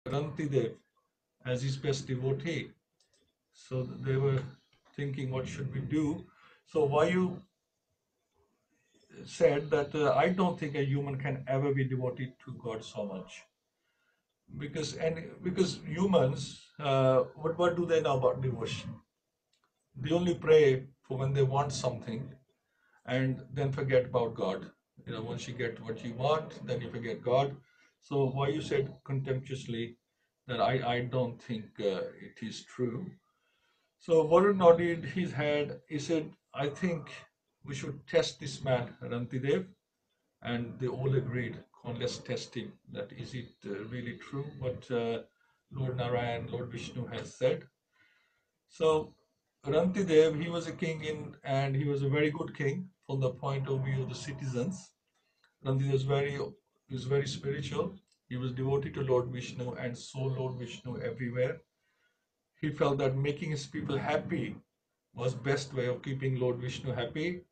Rantideva as his best devotee. So they were thinking, what should we do? So Vayu said that I don't think a human can ever be devoted to God so much, because humans, what do they know about devotion? They only pray for when they want something, and then forget about God. Once you get what you want, then you forget God. So why you said contemptuously that I don't think it is true. So Varun nodded his head. He said, I think we should test this man, Rantidev. And they all agreed, "Come on, let's test him. That is it really true what Lord Narayan, Lord Vishnu has said?" So Rantidev, he was a king and he was a very good king from the point of view of the citizens. Rantidev was very spiritual. He was devoted to Lord Vishnu and saw Lord Vishnu everywhere. He felt that making his people happy was best way of keeping Lord Vishnu happy.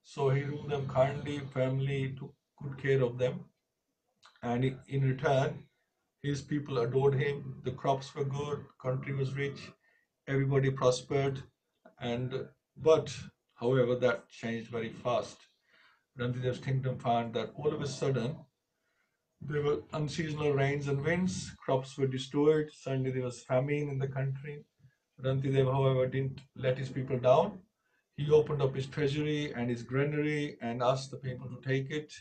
So he ruled them kindly, firmly, took good care of them. And in return, his people adored him. The crops were good, country was rich, everybody prospered. And but, however, that changed very fast. Rantidev's kingdom found that all of a sudden there were unseasonal rains and winds, crops were destroyed, suddenly there was famine in the country. Rantidev, however, didn't let his people down. He opened up his treasury and his granary and asked the people to take it.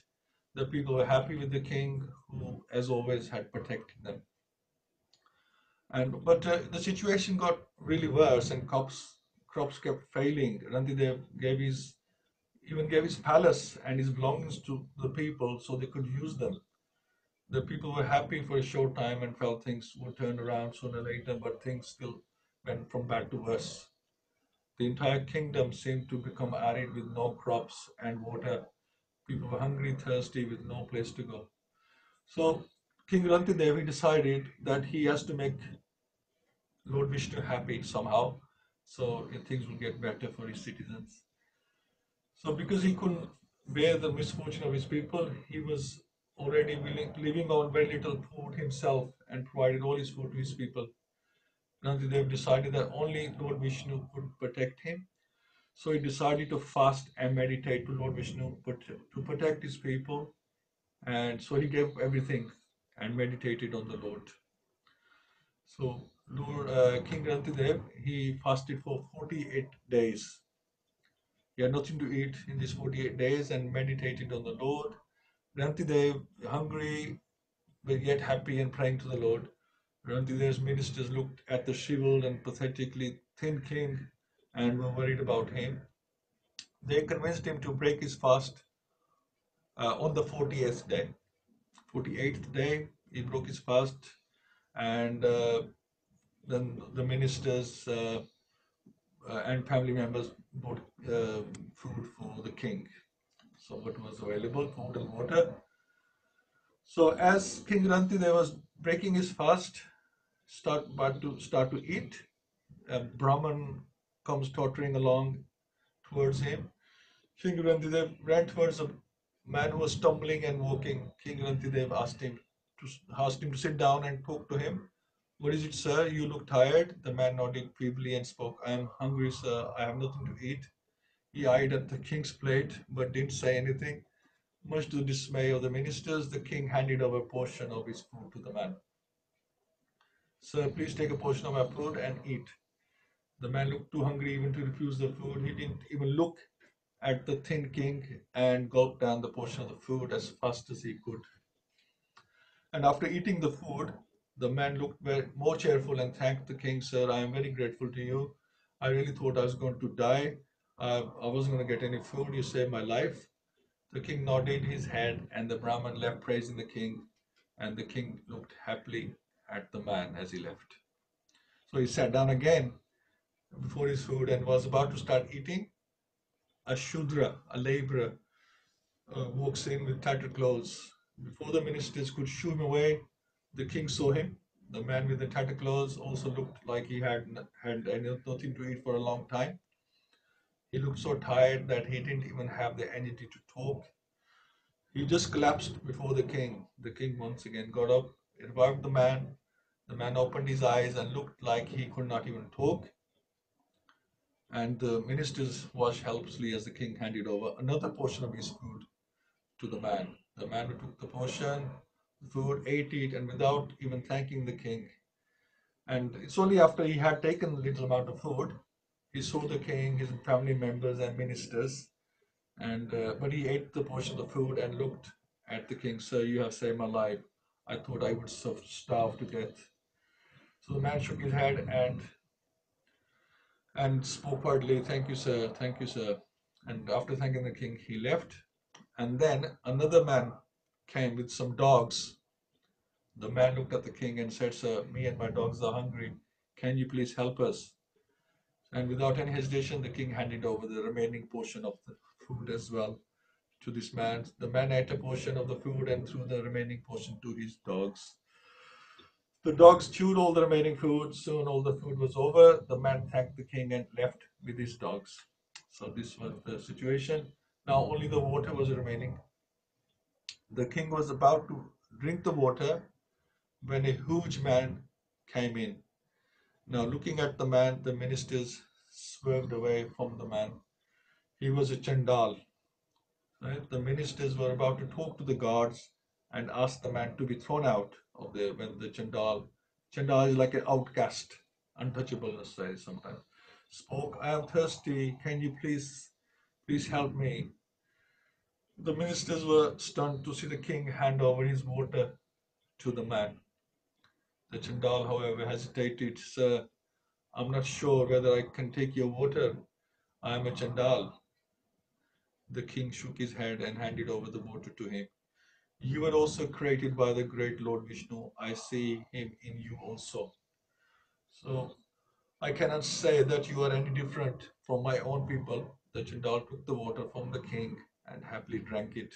The people were happy with the king, who, as always, had protected them. But the situation got really worse, and crops kept failing. Rantidev even gave his palace and his belongings to the people so they could use them. The people were happy for a short time and felt things would turn around sooner or later, but things still went from bad to worse. The entire kingdom seemed to become arid with no crops and water. People were hungry, thirsty, with no place to go. So King Rantidev decided that he has to make Lord Vishnu happy somehow, so things will get better for his citizens. So because he couldn't bear the misfortune of his people, he was already living on very little food himself and provided all his food to his people. Rantidev decided that only Lord Vishnu could protect him. So he decided to fast and meditate to Lord Vishnu but to protect his people. And so he gave everything and meditated on the Lord. So King Rantidev, he fasted for 48 days. He had nothing to eat in these 48 days and meditated on the Lord. Rantidev, hungry but yet happy and praying to the Lord. Rantidev's ministers looked at the shriveled and pathetically thin king and were worried about him. They convinced him to break his fast on the 40th day. 48th day, he broke his fast, and then the ministers and family members bought food for the king. So what was available? Food and water. So as King Rantideva was breaking his fast, about to start to eat, a Brahman comes tottering along towards him. King Rantidev ran towards a man who was stumbling and walking. King Rantidev asked him to sit down and talk to him. "What is it, sir? You look tired." The man nodded feebly and spoke, "I am hungry, sir. I have nothing to eat." He eyed at the king's plate but didn't say anything. Much to the dismay of the ministers, the king handed over a portion of his food to the man. "Sir, please take a portion of my food and eat." The man looked too hungry even to refuse the food. He didn't even look at the thin king and gulped down the portion of the food as fast as he could. And after eating the food, the man looked more cheerful and thanked the king. "Sir, I am very grateful to you. I really thought I was going to die. I wasn't going to get any food. You saved my life." The king nodded his head, and the Brahmin left praising the king, and the king looked happily at the man as he left. So he sat down again before his food and was about to start eating. A Shudra, a laborer, walks in with tattered clothes. Before the ministers could shoo him away, the king saw him. The man with the tattered clothes also looked like he had nothing to eat for a long time. He looked so tired that he didn't even have the energy to talk. He just collapsed before the king. The king once again got up, revived the man. The man opened his eyes and looked like he could not even talk. And the ministers watched helplessly as the king handed over another portion of his food to the man. The man who took the portion, the food, ate it, and without even thanking the king. And it's only after he had taken a little amount of food, he saw the king, his family members, and ministers. And but he ate the portion of the food and looked at the king. Sir, you have saved my life. I thought I would starve to death. So the man shook his head and spoke quietly, thank you, sir, thank you, sir. And after thanking the king, he left. And then another man came with some dogs. The man looked at the king and said, sir, me and my dogs are hungry. Can you please help us? And without any hesitation, the king handed over the remaining portion of the food as well to this man. The man ate a portion of the food and threw the remaining portion to his dogs. The dogs chewed all the remaining food. Soon all the food was over. The man thanked the king and left with his dogs. So this was the situation. Now only the water was remaining. The king was about to drink the water when a huge man came in. Now looking at the man, the ministers swerved away from the man. He was a Chandal. Right? The ministers were about to talk to the guards and ask the man to be thrown out of there when the Chandal is like an outcast, untouchable, let's say sometimes, spoke, I am thirsty, can you please help me? The ministers were stunned to see the king hand over his water to the man. The Chandal, however, hesitated. Sir, I'm not sure whether I can take your water. I am a Chandal. The king shook his head and handed over the water to him. You were also created by the great Lord Vishnu. I see him in you also. So I cannot say that you are any different from my own people. The Chandal took the water from the king and happily drank it.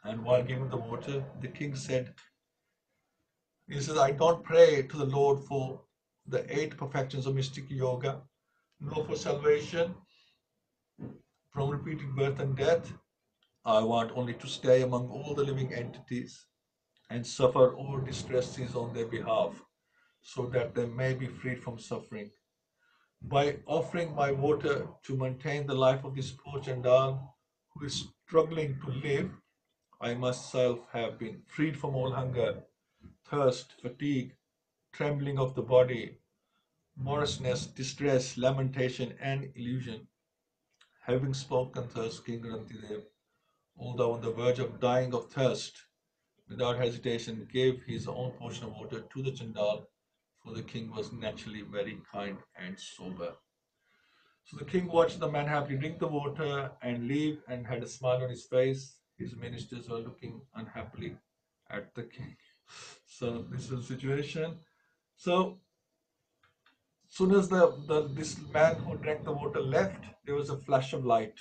And while giving the water, the king said, he says, I don't pray to the Lord for the 8 perfections of mystic yoga, nor for salvation from repeated birth and death. I want only to stay among all the living entities and suffer all distresses on their behalf, so that they may be freed from suffering. By offering my water to maintain the life of this poor Chandal who is struggling to live, I myself have been freed from all hunger, thirst, fatigue, trembling of the body, moroseness, distress, lamentation, and illusion. Having spoken thus, King Rantideva, although on the verge of dying of thirst, without hesitation gave his own portion of water to the Chandal, for the king was naturally very kind and sober. So the king watched the man happily drink the water and leave and had a smile on his face. His ministers were looking unhappily at the king. So this was the situation. So soon as this man who drank the water left, there was a flash of light.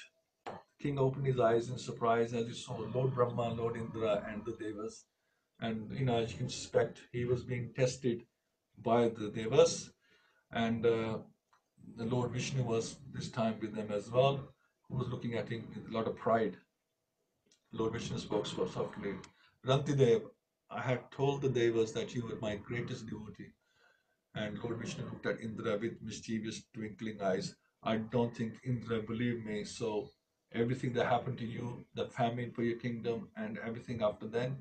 King opened his eyes in surprise as he saw Lord Brahma, Lord Indra, and the Devas. And as you can suspect, he was being tested by the Devas, and the Lord Vishnu was this time with them as well, who was looking at him with a lot of pride. Lord Vishnu spoke so softly, Rantidev, I had told the Devas that you were my greatest devotee. And Lord Vishnu looked at Indra with mischievous twinkling eyes. I don't think Indra believed me, so everything that happened to you, the famine for your kingdom, and everything after then,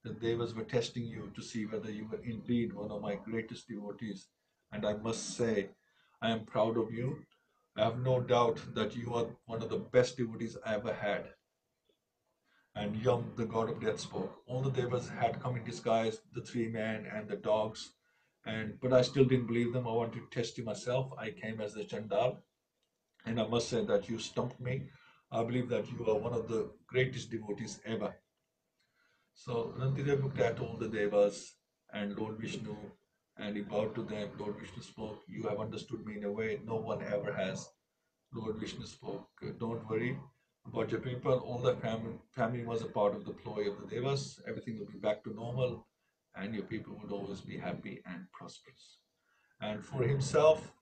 the Devas were testing you to see whether you were indeed one of my greatest devotees. And I must say, I am proud of you. I have no doubt that you are one of the best devotees I ever had. And Yum, the god of death, spoke. All the devas had come in disguise, the 3 men and the dogs, but I still didn't believe them. I wanted to test you myself. I came as the Chandal, and I must say that you stumped me. I believe that you are one of the greatest devotees ever. So Rantideva looked at all the devas and Lord Vishnu, and he bowed to them. Lord Vishnu spoke, you have understood me in a way no one ever has. Lord Vishnu spoke, don't worry about your people. All the family was a part of the ploy of the Devas. Everything will be back to normal, and your people would always be happy and prosperous. And for himself,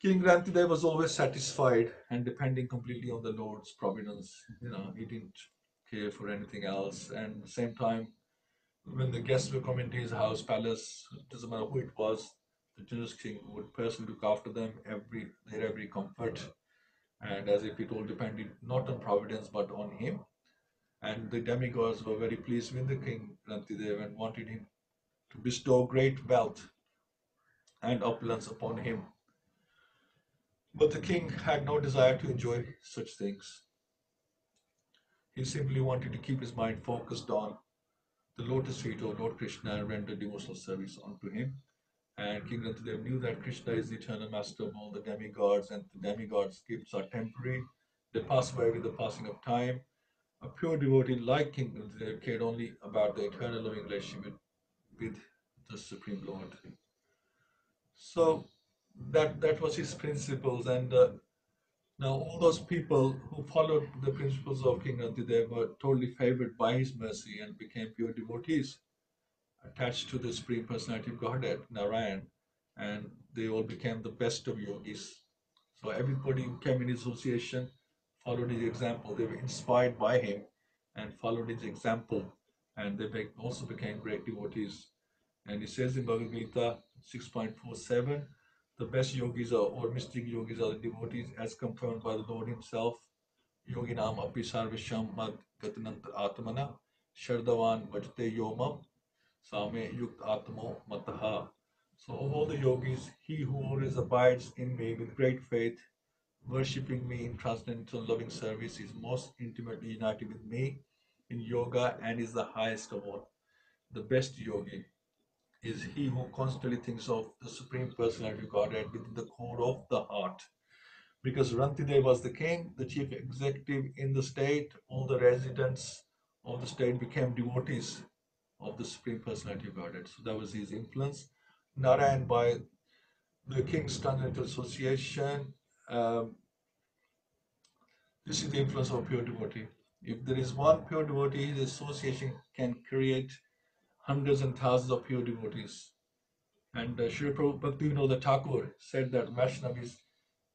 King Rantideva was always satisfied and depending completely on the Lord's providence. He didn't care for anything else. And at the same time, when the guests were coming to his house, palace, it doesn't matter who it was, the generous king would personally look after them, their every comfort, and as if it all depended not on providence but on him. And the demigods were very pleased with the king Rantideva and wanted him to bestow great wealth and opulence upon him. But the king had no desire to enjoy such things. He simply wanted to keep his mind focused on the lotus feet of Lord Krishna and render devotional service unto him. And King Rantideva knew that Krishna is the eternal master of all the demigods, and the demigods' gifts are temporary. They pass away with the passing of time. A pure devotee like King Rantideva cared only about the eternal loving relationship with the Supreme Lord. So that was his principles, and now all those people who followed the principles of King Rantideva were totally favored by his mercy and became pure devotees attached to the Supreme Personality of Godhead, Narayan, and they all became the best of yogis. So everybody who came in association followed his example. They were inspired by him and followed his example, and they also became great devotees. And he says in Bhagavad-Gita 6.47, the best yogis or mystic yogis are the devotees as confirmed by the Lord himself. Yoginam api sarvesham mad gatanant atmana shardavan bhajte yomam Same Yukt Atmo Mataha. So, of all the yogis, he who always abides in me with great faith, worshipping me in transcendental loving service, is most intimately united with me in yoga and is the highest of all. The best yogi is he who constantly thinks of the Supreme Personality of Godhead within the core of the heart. Because Rantideva was the king, the chief executive in the state, all the residents of the state became devotees of the Supreme Personality of Godhead. So that was his influence. Narayan, by the King's Transcendental Association, um, this is the influence of a pure devotee. If there is one pure devotee, the association can create hundreds and thousands of pure devotees. And Sri Prabhupada Bhaktivinoda Thakur said that Vaishnava is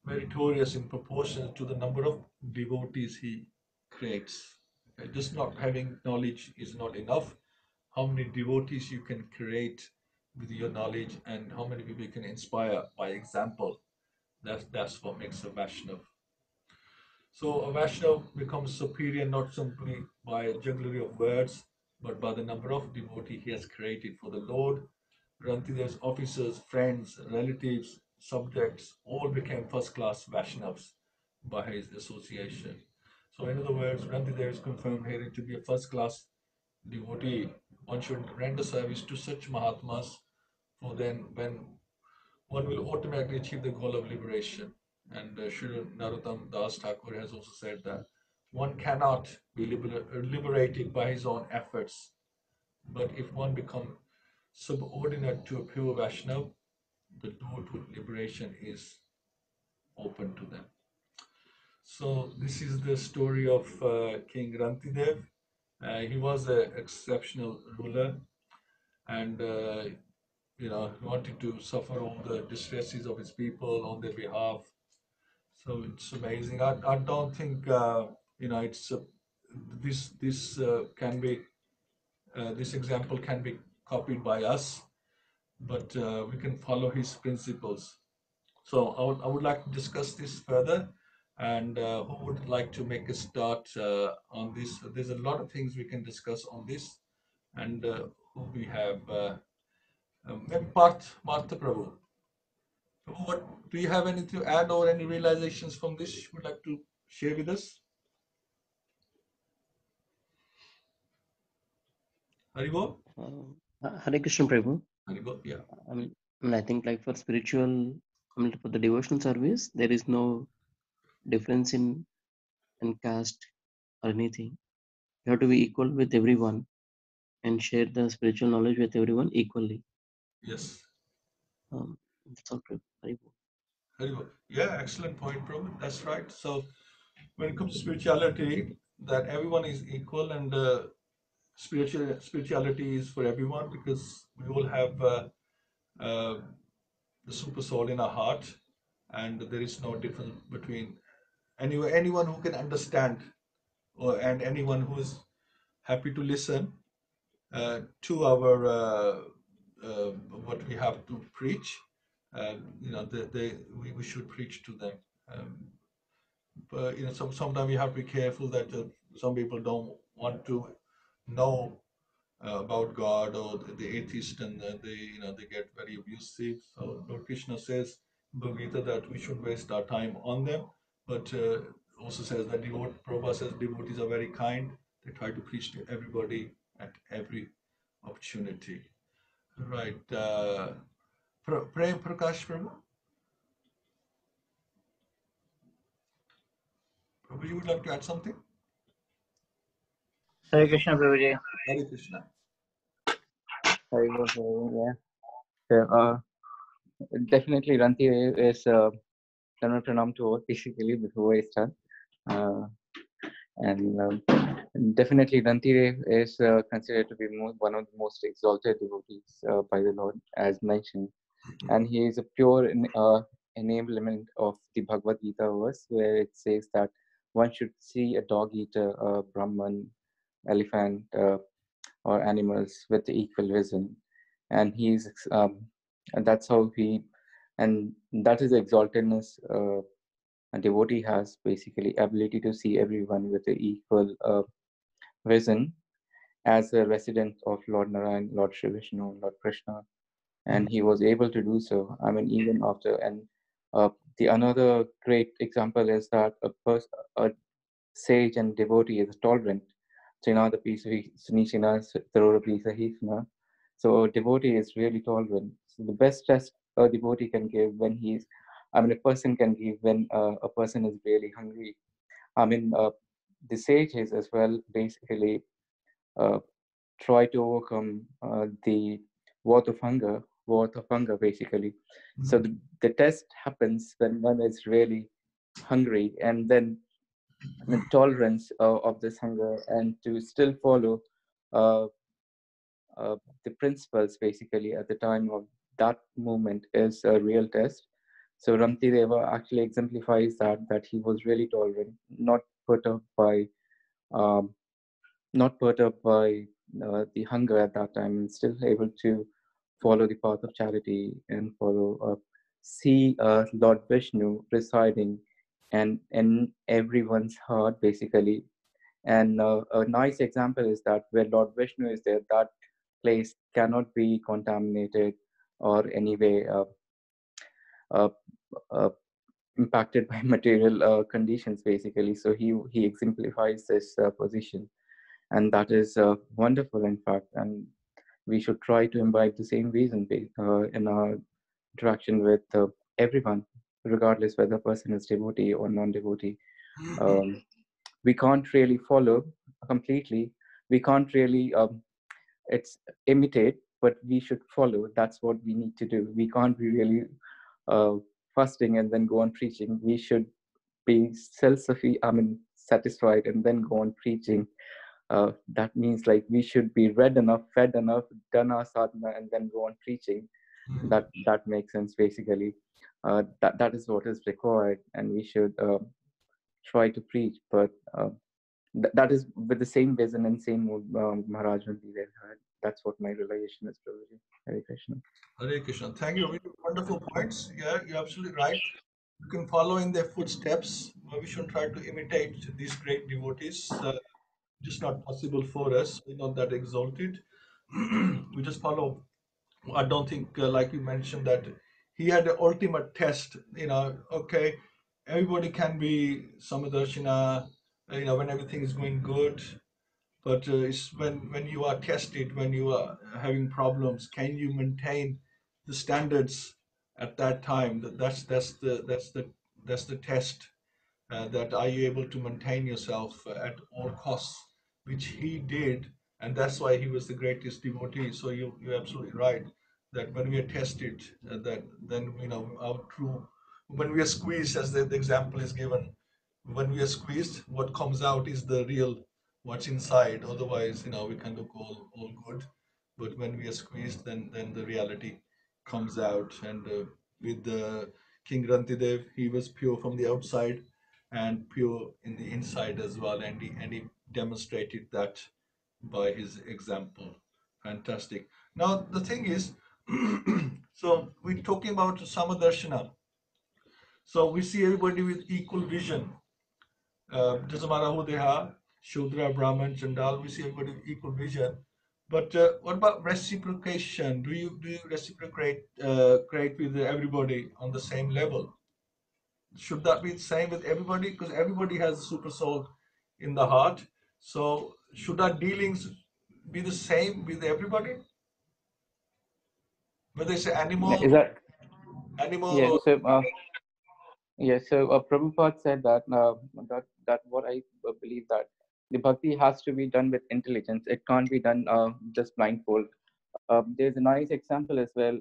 meritorious in proportion to the number of devotees he creates. Okay, just not having knowledge is not enough. How many devotees you can create with your knowledge and how many people you can inspire by example. That's what makes a Vaishnav. So a Vaishnav becomes superior not simply by jugglery of words, but by the number of devotees he has created for the Lord. Rantideva's officers, friends, relatives, subjects all became first class Vaishnavas by his association. So, in other words, Rantideva is confirmed here to be a first class devotee. One should render service to such Mahatmas, for then when one will automatically achieve the goal of liberation. And Sri Narottam Das Thakur has also said that one cannot be liberated by his own efforts, but if one becomes subordinate to a pure Vaishnav, the door to liberation is open to them. So this is the story of King Rantidev. He was an exceptional ruler, and he wanted to suffer all the distresses of his people on their behalf. So it's amazing. I don't think it's this can be this example can be copied by us, but we can follow his principles. So I would like to discuss this further. And who would like to make a start on this? There's a lot of things we can discuss on this. And who we have? Maybe Martha Prabhu. What do you have anything to add or any realizations from this you would like to share with us? Haribo? Hare Krishna Prabhu. Haribo, yeah. I think like for spiritual, for the devotional service, there is no difference in caste or anything. You have to be equal with everyone and share the spiritual knowledge with everyone equally. Yes. That's all, Prabhu. Haribo. Haribo. Yeah, excellent point, Prabhu. That's right. So when it comes to spirituality, that everyone is equal and spirituality is for everyone because we all have uh, the super soul in our heart, and there is no difference between anyone who can understand and anyone who is happy to listen. to our what we have to preach. We should preach to them. Um, but sometimes we have to be careful that some people don't want to know about God, or the atheist, and they get very abusive. So Lord Krishna says in Bhagavad-Gita that we should waste our time on them, but also says that Prabhupada says devotees are very kind. They try to preach to everybody at every opportunity. Right. Prem Prakash Prabhu, Prabhu, you would like to add something? Hare Krishna, Prabhuji. Hare Krishna. Hare Krishna, yeah. So, definitely Rantideva is Tanma Pranam to all basically before I start. Uh, and definitely Rantideva is considered to be one of the most exalted devotees by the Lord, as mentioned. And he is a pure enablement of the Bhagavad Gita verse, where it says that one should see a dog eater, a Brahman, elephant, or animals with equal vision. And and that's how and that is the exaltedness a devotee has, basically ability to see everyone with the equal vision as a resident of Lord Narayan, Lord Shri Vishnu, Lord Krishna, and he was able to do so. I mean, even after the another great example is that a sage and devotee is tolerant. Chinada Pisa Sunishina Tarora Pisa Hifna. So a devotee is really tolerant. So the best test a devotee can give a person can give when a person is really hungry. I mean, the sages as well basically uh, try to overcome the worth of hunger basically. So the test happens when one is really hungry, and then the tolerance of this hunger and to still follow uh, the principles basically at the time of that moment is a real test. So Rantideva actually exemplifies that he was really tolerant, not perturbed by um, the hunger at that time, and still able to follow the path of charity and see Lord Vishnu residing and in everyone's heart basically. And a nice example is that where Lord Vishnu is there, that place cannot be contaminated or anyway uh, uh, impacted by material conditions, basically. So he exemplifies this position, and that is wonderful, in fact. And we should try to imbibe the same reason in our interaction with everyone, regardless whether a person is devotee or non-devotee. Um, we can't really follow completely. We can't really it's imitate, but we should follow. That's what we need to do. We can't be really uh, fasting and then go on preaching. We should be satisfied and then go on preaching. That means like we should be read enough, fed enough, done our sadhana, and then go on preaching. That makes sense basically. That is what is required, and we should try to preach. But that is with the same vision and same mood Maharaj Rantideva had. That's what my realization is, Prabhuji. Hare Krishna. Hare Krishna. Thank you. Really wonderful points. Yeah, you're absolutely right. You can follow in their footsteps. But we should try to imitate these great devotees. Just not possible for us. We're not that exalted. We just follow. I don't think, like you mentioned, that he had the ultimate test. Okay, everybody can be Samadarshina, when everything is going good. But it's when you are tested, when you are having problems, can you maintain the standards at that time? That's the test. That are you able to maintain yourself at all costs, which he did, and that's why he was the greatest devotee. So you're absolutely right that when we are tested, that then our true, when we are squeezed, as the example is given, when we are squeezed, what comes out is the real, what's inside. Otherwise, we can look all good, but when we are squeezed, then the reality comes out. And with the King Rantidev, he was pure from the outside and pure in the inside as well, and he demonstrated that by his example. Fantastic. Now the thing is, so we're talking about Samadarshana. So we see everybody with equal vision. Doesn't matter who they are, Shudra, Brahman, Chandal. We see everybody with equal vision. But what about reciprocation? Do you reciprocate create with everybody on the same level? Should that be the same with everybody? Because everybody has a super soul in the heart. So should our dealings be the same with everybody? Whether it's Is that animal yeah? or So Prabhupada said that that what I believe that the bhakti has to be done with intelligence. It can't be done just blindfold. There's a nice example as well.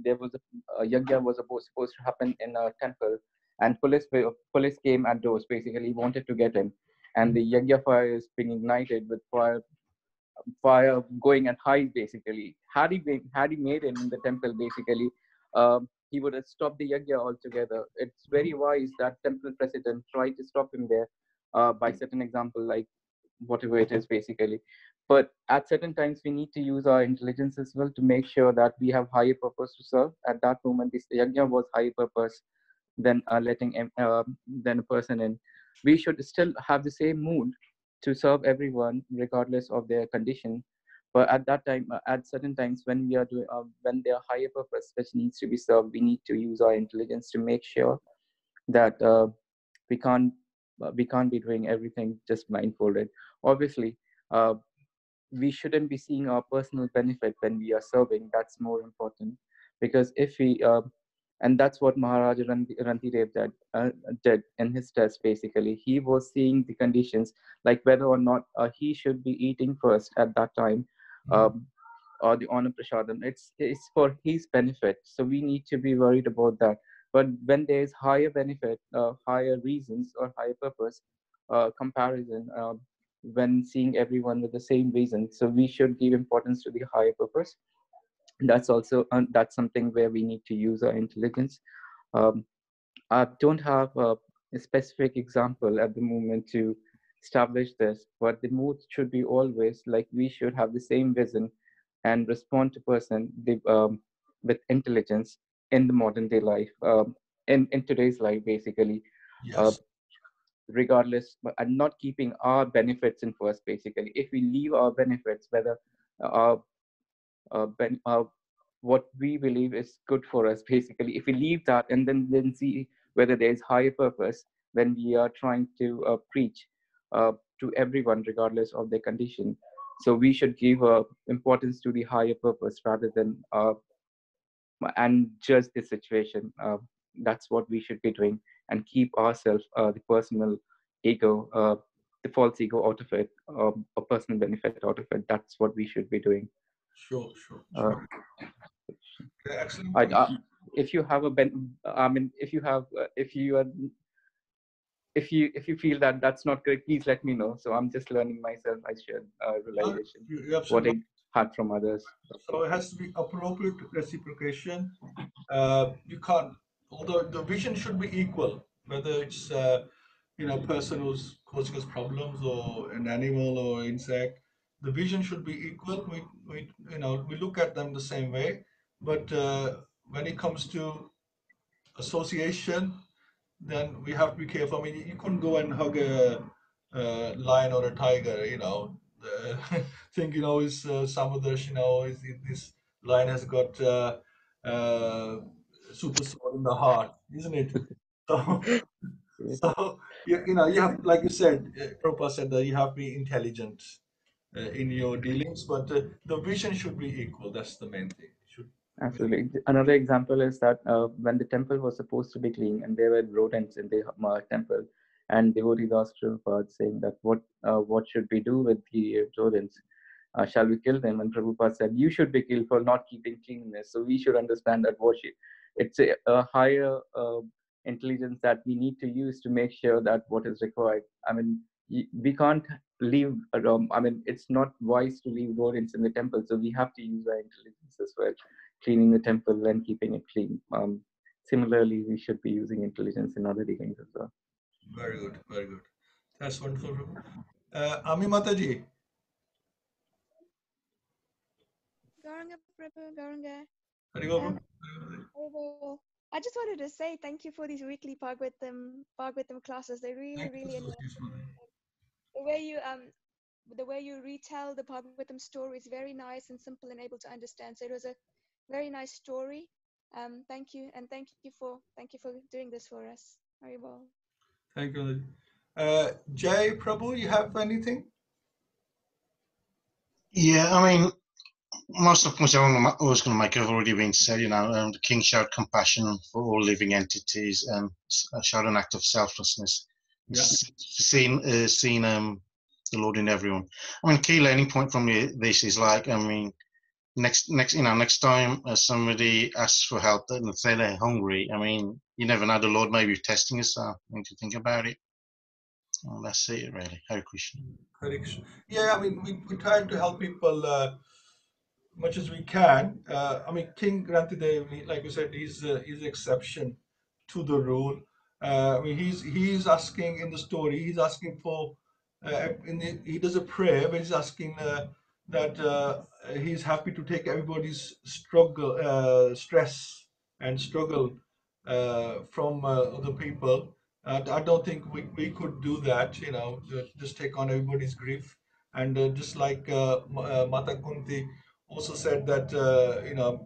There was a yajna was supposed to happen in a temple, and police came at doors. Basically, wanted to get him, and the yajna fire is being ignited with fire going at height. Basically, had he made it in the temple, basically, he would have stopped the yajna altogether. It's very wise that temple president tried to stop him there by certain example, like whatever it is, basically. But at certain times, we need to use our intelligence as well to make sure that we have higher purpose to serve. At that moment, this yajna was higher purpose than than a person in. We should still have the same mood to serve everyone regardless of their condition. But at that time, at certain times when we are doing when there are higher purpose which needs to be served, we need to use our intelligence to make sure that we can't we can't be doing everything just blindfolded. Obviously, uh, we shouldn't be seeing our personal benefit when we are serving. That's more important, because if we and that's what Maharaja Rantidev did in his test. Basically, he was seeing the conditions, like whether or not he should be eating first at that time, um, or the honor prasadam. It's for his benefit, so we need to be worried about that. But when there is higher benefit, higher reasons, or higher purpose, comparison, when seeing everyone with the same reason, so we should give importance to the higher purpose. That's also that's something where we need to use our intelligence. um, I don't have a specific example at the moment to establish this, but the mood should be always like we should have the same vision and respond to person with intelligence in the modern day life, in today's life, basically. uh, yes, Regardless, and not keeping our benefits in first. Basically, if we leave our benefits, whether our what we believe is good for us, basically, if we leave that and then see whether there's higher purpose when we are trying to preach to everyone regardless of their condition. So we should give importance to the higher purpose rather than and judge the situation. That's what we should be doing, and keep ourselves, the personal ego, the false ego out of it, a personal benefit out of it. That's what we should be doing. sure, sure, Uh, sure. Okay, excellent I, point. if you have I mean, if you have, if you feel that that's not correct, please let me know. So I'm just learning myself. I shared No, realization, you're what absolutely I had from others. right. So it has to be appropriate reciprocation. You can't, although the vision should be equal, whether it's person who's causing us problems or an animal or insect. The vision should be equal. We look at them the same way, but when it comes to association, then we have to be careful. I mean, you couldn't go and hug a lion or a tiger, think, is Samudrash, this lion has got uh, super sword in the heart, isn't it? So, so you have, like you said, Prabhupada said that you have to be intelligent in your dealings, but the vision should be equal. That's the main thing. It should be. Absolutely. Another example is that when the temple was supposed to be clean and there were rodents in the temple, and devotees asked Prabhupada saying that what should we do with the rodents? Shall we kill them? And Prabhupada said, you should be killed for not keeping cleanliness. So we should understand that it's a higher intelligence that we need to use to make sure that what is required. I mean, we can't leave. I mean, it's not wise to leave rodents in the temple. So we have to use our intelligence as well, cleaning the temple and keeping it clean. Similarly, we should be using intelligence in other dealings as well. Very good, very good. That's wonderful. Ami Mataji. Gauranga Prabhu, Gauranga. Haribol. Prabhu. I just wanted to say thank you for these weekly Bhagavatam classes. They really, Thank you, really enlighten. Sushma. The way you retell the Bhagavatam story is very nice and simple and able to understand. So it was a very nice story. Thank you, and thank you for doing this for us. Very well. Thank you. Jay Prabhu, you have anything? Yeah, I mean, most of the points I was going to make have already been said. The king showed compassion for all living entities and showed an act of selflessness. Yeah. Seen the Lord in everyone. I mean, key learning point from this is like, I mean, next time somebody asks for help and say they're hungry, I mean, you never know, the Lord may be testing us. So you need to think about it. Well, that's it, really. Hare Krishna. Hare Krishna. Yeah, I mean, we try to help people much as we can. I mean, King Rantideva, like you said, he's exception to the rule. I mean, he's asking in the story. He's asking for he does a prayer, but he's asking that he's happy to take everybody's stress and struggle from other people. I don't think we could do that. Just take on everybody's grief. And just like Mata Kunti also said that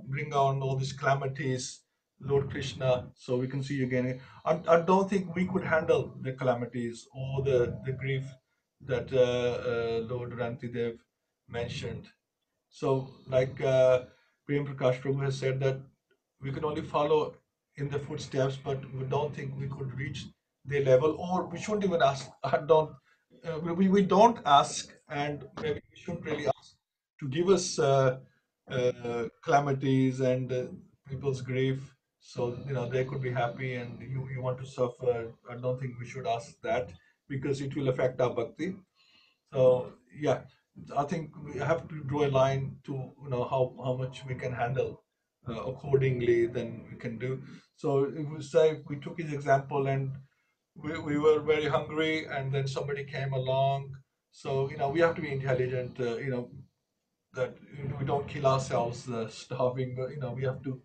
bring on all these calamities, Lord Krishna, so we can see you again. I don't think we could handle the calamities or the grief that Lord Rantidev mentioned. So like Prem Prakash Prabhu has said that we can only follow in the footsteps, but we don't think we could reach their level, or we shouldn't even ask. We don't ask, and maybe we shouldn't really ask to give us calamities and people's grief, so they could be happy and you want to suffer. I don't think we should ask that, because it will affect our bhakti. So yeah, I think we have to draw a line to how much we can handle accordingly. Then we can do. So if we took his example and we were very hungry and then somebody came along, so we have to be intelligent. That we don't kill ourselves starving, but we have to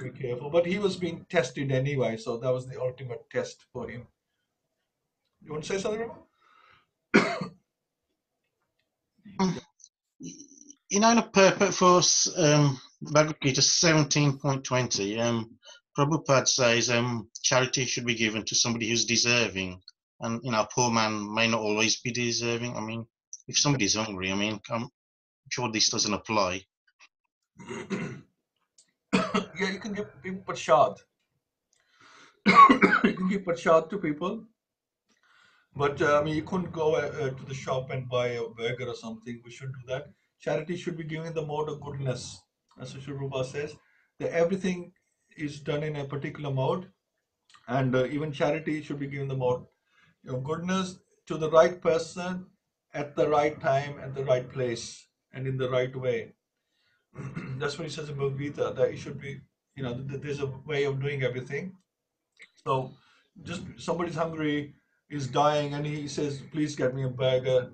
be careful. But he was being tested anyway, so that was the ultimate test for him. You want to say something, Rama? In the purport for Bhagavad-Gita 17.20, Prabhupada says charity should be given to somebody who's deserving, and a poor man may not always be deserving. I mean, if somebody's hungry, I mean, I'm sure this doesn't apply. Yeah, you can give people prasad. You can give prasad to people, but I mean, you couldn't go to the shop and buy a burger or something. We should do that. Charity should be given in the mode of goodness. As Srila Prabhupada says, that everything is done in a particular mode, and even charity should be given the mode of goodness to the right person at the right time, at the right place, and in the right way. That's what he says in Bhagavad-Gita, that it should be, there's a way of doing everything. So just somebody's hungry, is dying, and he says, "Please get me a burger."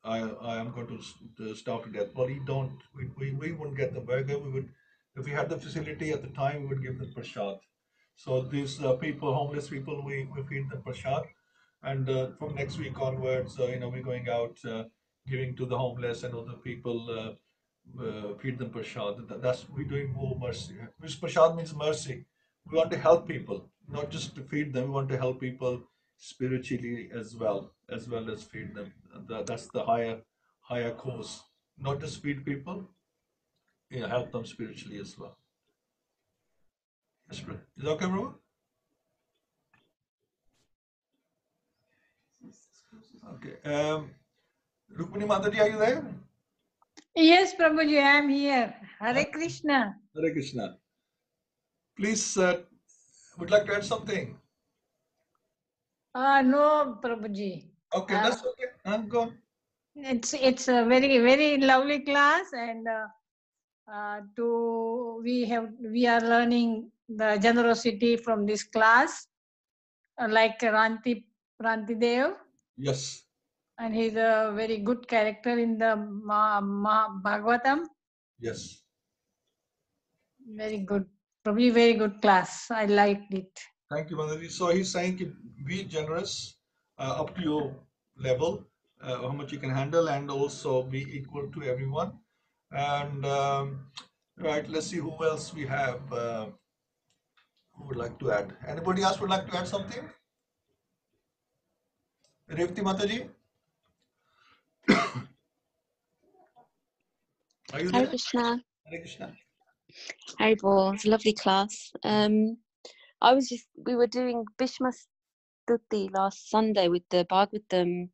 I am going to starve to death. Well, he don't. We wouldn't get the burger. We would, if we had the facility at the time, we would give them prasad. So these people, homeless people, we feed them prasad, and from next week onwards, we're going out giving to the homeless and other people. Feed them prasad. That's we're doing more mercy. Which prasad means mercy. We want to help people, not just to feed them. We want to help people spiritually as well as feed them. That's the higher cause. Not just feed people, help them spiritually as well. Yes, bro. Is that okay, bro? Okay. Rukmini Mataji, are you there? Yes, Prabhuji, I am here. Hare Krishna. Hare Krishna. Please, would like to add something? No, Prabhuji. Okay, that's okay. Go on. It's a very, very lovely class, and we are learning the generosity from this class, like Rantidev. Yes. And he's a very good character in the Bhagavatam. Yes. Very good. Probably very good class. I liked it. Thank you, Mataji. So he's saying be generous up to your level, how much you can handle, and also be equal to everyone. And right, let's see who else we have who would like to add. Anybody else would like to add something? Revati Mataji, are you Hare there? Krishna. Hare Krishna. Haribol. It's a lovely class. We were doing Bhishma Stuti last Sunday with the Bhagavatam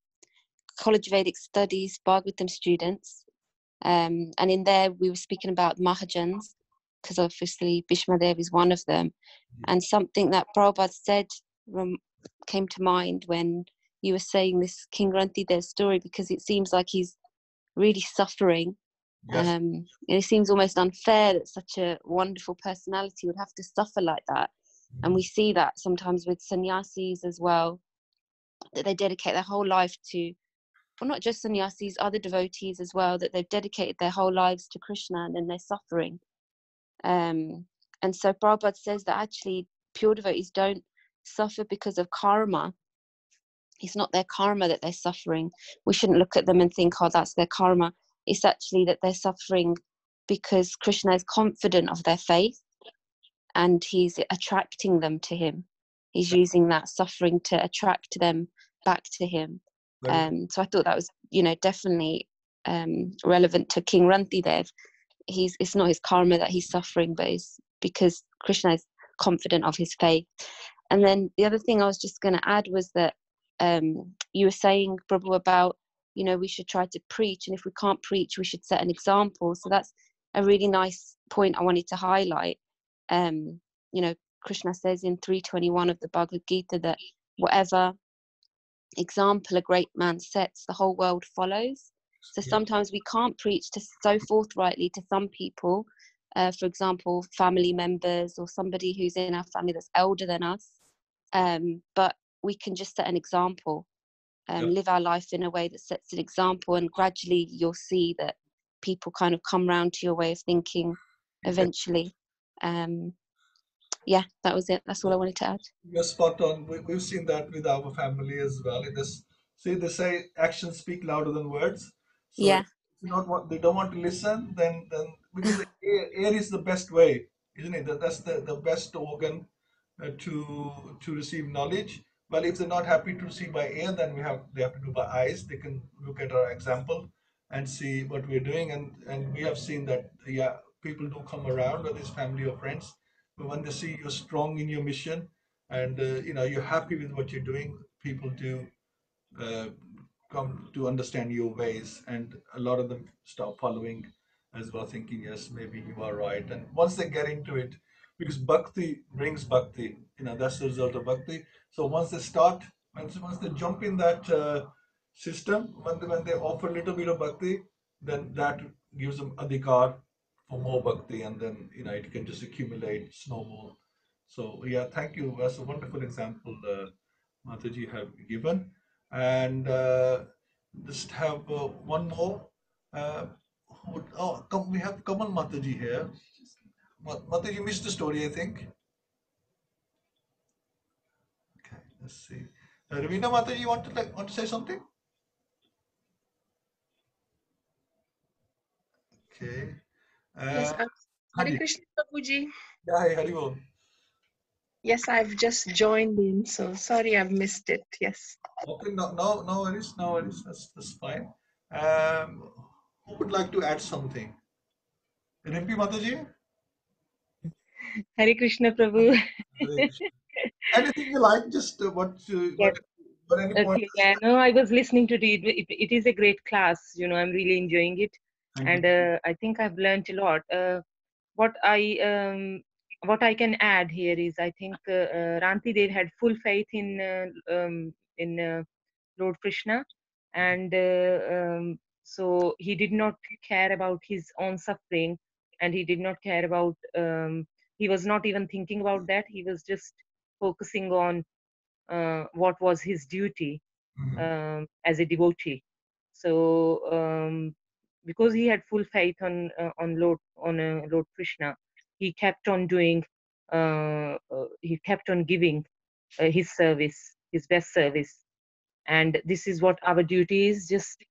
College of Vedic Studies Bhagavatam students. And in there we were speaking about Mahajans, because obviously Bhishma Dev is one of them. And something that Prabhupada said came to mind when you were saying this King Rantideva story, because it seems like he's really suffering. Yes. And it seems almost unfair that such a wonderful personality would have to suffer like that. And we see that sometimes with sannyasis as well, that they dedicate their whole life to, well, not just sannyasis, other devotees as well, that they've dedicated their whole lives to Krishna, and then they're suffering. And so Prabhupada says that actually pure devotees don't suffer because of karma. It's not their karma that they're suffering. We shouldn't look at them and think, oh, that's their karma. It's actually that they're suffering because Krishna is confident of their faith and he's attracting them to him. He's using that suffering to attract them back to him. So I thought that was, definitely relevant to King Rantidev. It's not his karma that he's suffering, but it's because Krishna is confident of his faith. And then the other thing I was just going to add was that you were saying, Prabhu, about, we should try to preach, and if we can't preach, we should set an example. So that's a really nice point I wanted to highlight. Krishna says in 3:21 of the Bhagavad-Gita that whatever example a great man sets, the whole world follows. So sometimes we can't preach so forthrightly to some people, for example, family members or somebody who's in our family that's elder than us, but we can just set an example, live our life in a way that sets an example, and gradually you'll see that people kind of come round to your way of thinking eventually. That was it. That's all I wanted to add. You're spot on. We've seen that with our family as well. They say actions speak louder than words. So Yeah. if not what they don't want to listen, then because the air is the best way, isn't it? That's the best organ to receive knowledge. Well, if they're not happy to receive by air, then they have to do by eyes. They can look at our example and see what we're doing, and we have seen that people do come around, whether it's family or friends. But when they see you're strong in your mission and you're happy with what you're doing, people do come to understand your ways, and a lot of them start following as well, thinking, yes, maybe you are right. And once they get into it, because bhakti brings bhakti, that's the result of bhakti. So once they start, once they jump in that system, when they offer a little bit of bhakti, then that gives them adhikar for more bhakti, and then it can just accumulate, snowball. So thank you. That's a wonderful example Mataji have given. And just have one more. We have Kamal Mataji here. Mataji missed the story, I think. Okay, let's see. Ravina Mataji, you want to say something? Okay. Yes, Hare Haji. Krishna Prabhuji. Yeah, hi, Haribol. Yes, I've just joined in, so sorry I've missed it. Yes. Okay, no worries, no worries. That's fine. Who would like to add something? Rimpi Mataji? Hare Krishna Prabhu. Hare Krishna. Anything you like, just Yes. any point. Okay. Yeah, no, I was listening to it. It is a great class. I'm really enjoying it, Thank and you. I think I've learned a lot. What I can add here is I think Rantidev had full faith in Lord Krishna, and so he did not care about his own suffering, and he did not care about. He was not even thinking about that. He was just focusing on what was his duty Mhm. as a devotee. So because he had full faith on Lord Krishna, he kept on doing, he kept on giving his service, his best service. And this is what our duty is. Just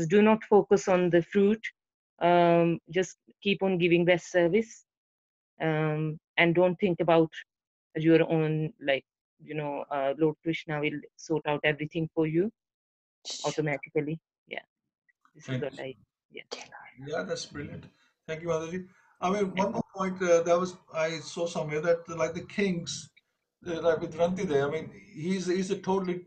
do not focus on the fruit. Just keep on giving best service, and don't think about your own, like, Lord Krishna will sort out everything for you automatically. Yeah, this is Thank what you. yeah. That's brilliant. Thank you, Mataji. I mean, one more point I saw somewhere that like the kings, like with Rantideva, I mean, he's a totally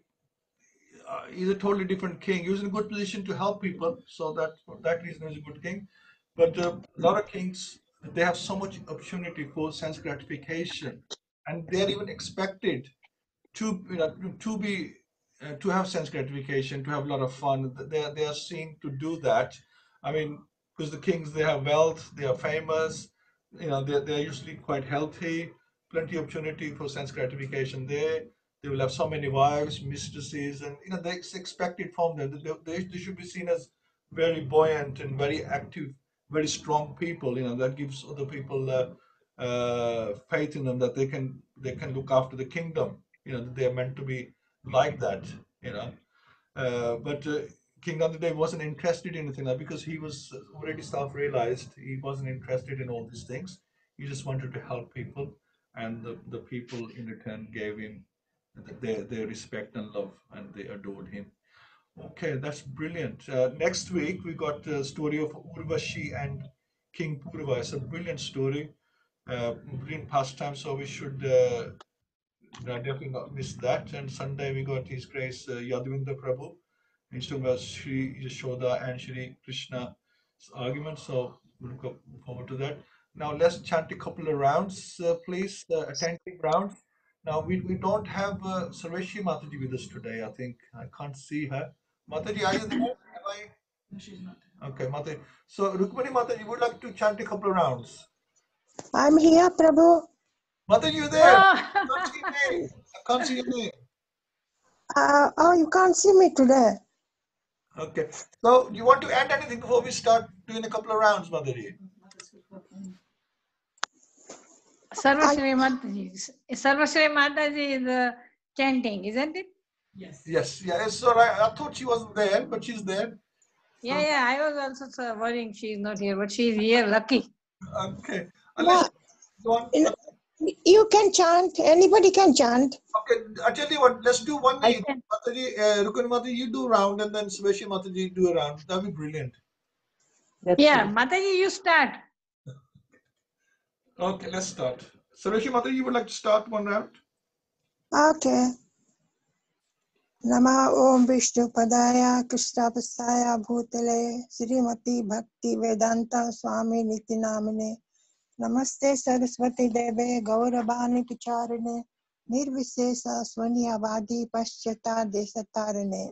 different king. He was in a good position to help people, so that for that reason he's a good king. But a lot of kings, they have so much opportunity for sense gratification, and they're even expected to to have sense gratification, to have a lot of fun. They are seen to do that. I mean, because the kings, they have wealth, they are famous, they're usually quite healthy, plenty of opportunity for sense gratification there. They will have so many wives, mistresses, and it's expected from them. They should be seen as very buoyant and very active, very strong people. That gives other people faith in them, that they can look after the kingdom. They're meant to be like that. But King Nandita wasn't interested in anything like that, because he was already self-realized. He wasn't interested in all these things. He just wanted to help people, and the people in return gave him their respect and love, and they adored him. Okay, that's brilliant. Next week we got the story of Urvashi and King Purva. It's a brilliant story, brilliant pastime. So we should definitely not miss that. And Sunday we got His Grace Yadvinda Prabhu. He's talking about Sri Yashoda and Sri Krishna's argument. So we look forward to that. Now let's chant a couple of rounds, please, attentive rounds. Now we don't have Sarveshi Mataji with us today. I think I can't see her. Mataji, are you there? No, she's not. Okay, Mataji. So Rukmani Mataji, would like to chant a couple of rounds. I'm here, Prabhu. Mataji, you there? I can't see your name. I can't see your name. Oh, you can't see me today. Okay. So you want to add anything before we start doing a couple of rounds, Mataji? Sarvashri Mataji is chanting, isn't it? Yes. Yes. Yeah. So I thought she wasn't there, but she's there. Yeah, yeah. I was also worrying she's not here, but she's here. Lucky. Okay. Yeah. You can chant. Anybody can chant. Okay. I tell you what. Let's do one each. Mataji, Rukmani Mataji, you do a round, and then Sarveshi Mataji do a round. That'd be brilliant. Yeah, Mataji, you start. Okay. Let's start. Sarveshi Mataji, you would like to start one round? Okay. Nama Om Vishnu Padaya Krishnapasaya Bhutale Srimati Bhakti Vedanta Swami Niti Namine Namaste Saraswati Deve Gauravani Picharine Nirvisesa Swanyavadi Paschata Desatarane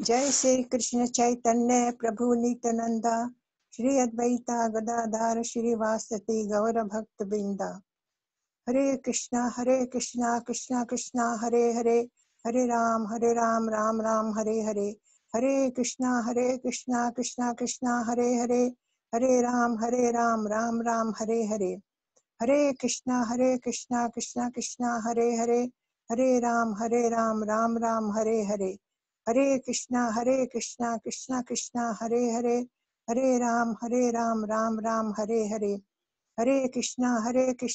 Jai Sri Krishna Chaitanya Prabhu Nityananda Shri Advaita Gadadhar Shri Vasati Gaura Bhakta Binda Hare Krishna Krishna Krishna Hare Hare Hare Ram Ram Ram Hare Hare Hare Krishna Krishna Krishna Hare Hare Hare Ram Ram Ram Hare Hare Hare Krishna Krishna Krishna Hare Hare Hare Ram Ram Ram Hare Hare Hare Krishna Krishna Krishna Hare Hare Hare Ram Ram Ram Hare Hare Hare Krishna Krishna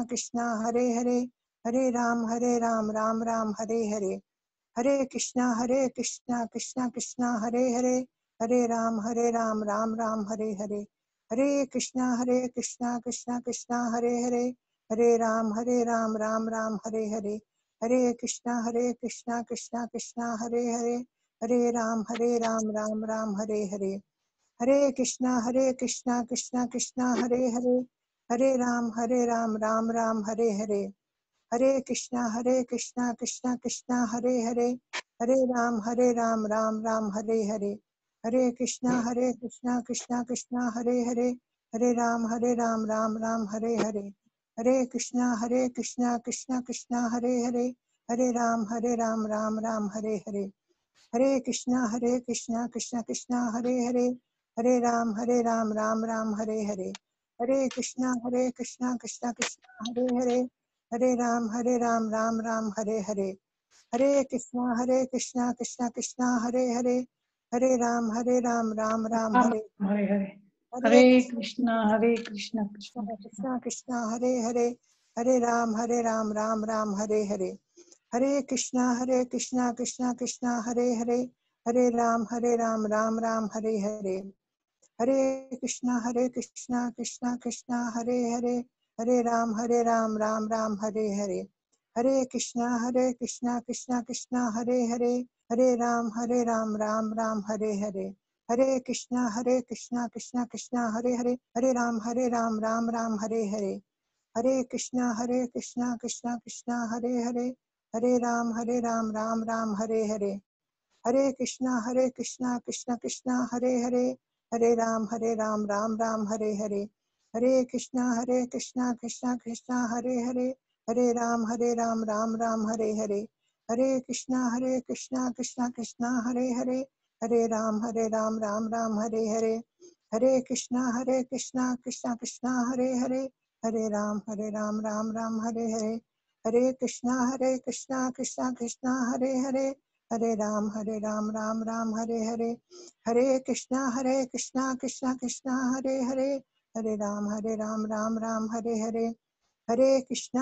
Krishna Hare Hare Hare Ram Ram Ram Hare Hare Hare Krishna Krishna Krishna Hare Hare Hare Ram Ram Ram Hare Hare Hare Krishna Krishna Krishna Hare Hare Hare Ram Ram Ram Hare Hare Hare Krishna Krishna Krishna Hare Hare Hare Ram Ram Hare Hare Hare Krishna Krishna Krishna Hare Hare Hare Ram Ram Ram Hare Hare Hare Krishna Krishna Krishna Hare Hare Hare Ram Ram Ram Hare Hare Hare Krishna Krishna Krishna Hare Hare Hare Ram Ram Ram Hare Hare Hare Krishna Krishna Krishna Hare Hare Hare Ram Ram Ram Hare Hare Hare Krishna, Krishna Krishna, Hare Hare, Hare Ram, Ram Ram, Hare Hare. Hare Krishna, Krishna Krishna, Hare Hare, Hare Ram, Ram Ram, Hare Hare. Hare Krishna, Krishna Krishna, Hare Hare, Hare Ram, Ram Ram, Ram Hare. Hare Hare. Hare Hare Krishna, Krishna, Krishna Krishna Krishna. Krishna, Hare Hare, Hare Ram, Ram Ram, Hare Hare. Hare Krishna, Krishna Krishna, Hare Hare, Hare Ram, Ram Ram, Hare Hare. Hare Krishna, Krishna Krishna, Hare Hare, Hare Ram, Ram Ram, Hare Hare. Hare Krishna, Krishna Krishna, Hare Hare, Hare Ram, Ram Ram, Hare Hare. Hare Krishna, Krishna Hare Hare, Hare Ram, Ram Ram, Hare Hare. Hare Krishna, Krishna Krishna, Hare Hare, Hare Ram, Ram Ram, Hare Hare. Hare Krishna, Krishna Krishna, Hare Hare, Hare Ram, Ram Ram, Hare Hare. Hare Krishna, Krishna Krishna, Hare Hare, Hare Ram, Ram Ram, Hare Hare. Hare Krishna, Krishna Krishna, Hare Hare, Hare Ram, Ram Ram, Hare Hare. Hare Krishna, Krishna Krishna, Hare Hare, Hare Ram, Ram Ram, Hare Hare. Hare Krishna, Krishna Krishna, Hare Hare, Hare Ram, Ram Ram, Hare Hare. Hare Krishna, Krishna Krishna, Hare Hare, Hare Ram, Ram Ram, Hare Hare. Hare Krishna,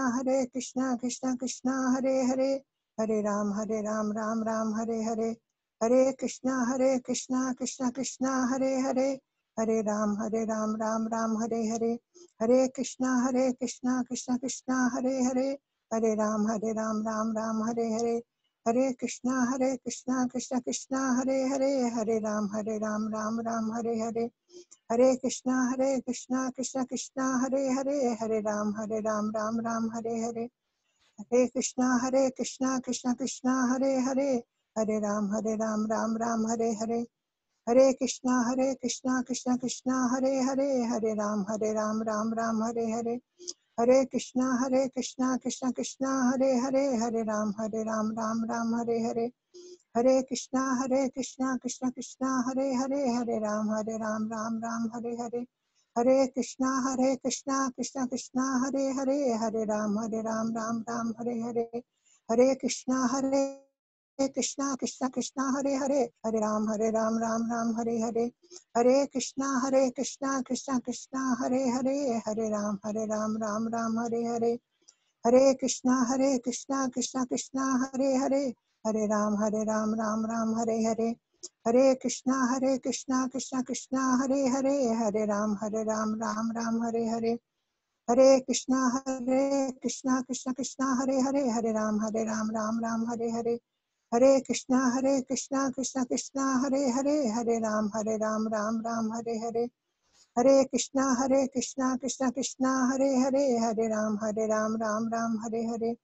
Krishna Krishna, Hare Hare, Hare Ram, Ram Ram, Hare Hare. Hare Krishna, Krishna Krishna, Hare Hare, Hare Ram, Ram Ram, Hare Hare. Hare Krishna, Krishna Krishna, Hare Hare, Hare Ram, Ram Ram, Hare Hare. Hare Krishna, Krishna Krishna, Hare Hare, Hare Ram, Ram Ram, Hare Hare. Hare Krishna, Krishna Krishna, Hare Hare, Hare Ram, Ram Ram, Hare Hare. Hare Krishna, Krishna Krishna, Hare Hare, Hare Ram, Ram Ram, Hare Hare. Hare Krishna, Krishna Krishna, Hare Hare, Hare Ram, Ram Ram, Hare Hare. Hare Krishna, Krishna Krishna, Hare Hare, Hare Ram, Ram Ram, Hare Hare. Hare Krishna, Krishna Krishna, Hare Hare, Hare Ram, Ram Ram, Hare Hare. Hare Krishna, Krishna Krishna, Hare Hare, Hare Ram, Ram Ram, Hare Hare. Hare Krishna, Krishna Krishna, Hare Hare, Hare Ram, Ram Ram, Hare Hare. Hare Krishna, Krishna Krishna, Hare Hare, Hare Ram, Ram Ram, Hare Hare. Hare Krishna, Krishna Krishna, Hare Hare, Hare Ram, Ram Ram, Hare Hare. Hare Krishna, Krishna Krishna, Hare Hare, Hare Ram, Ram Ram, Hare Hare. Hare Krishna, Krishna Krishna, Hare Hare, Hare Ram, Ram Ram, Hare Hare. Hare Krishna, Krishna Krishna, Hare Hare, Hare Ram, Ram Ram, Hare Hare. Hare Krishna, Krishna Krishna, Hare Hare, Hare Ram, Ram Ram, Hare Hare. Hare Krishna, Krishna Krishna, Hare Hare, Hare Ram, Ram Ram, Hare Hare.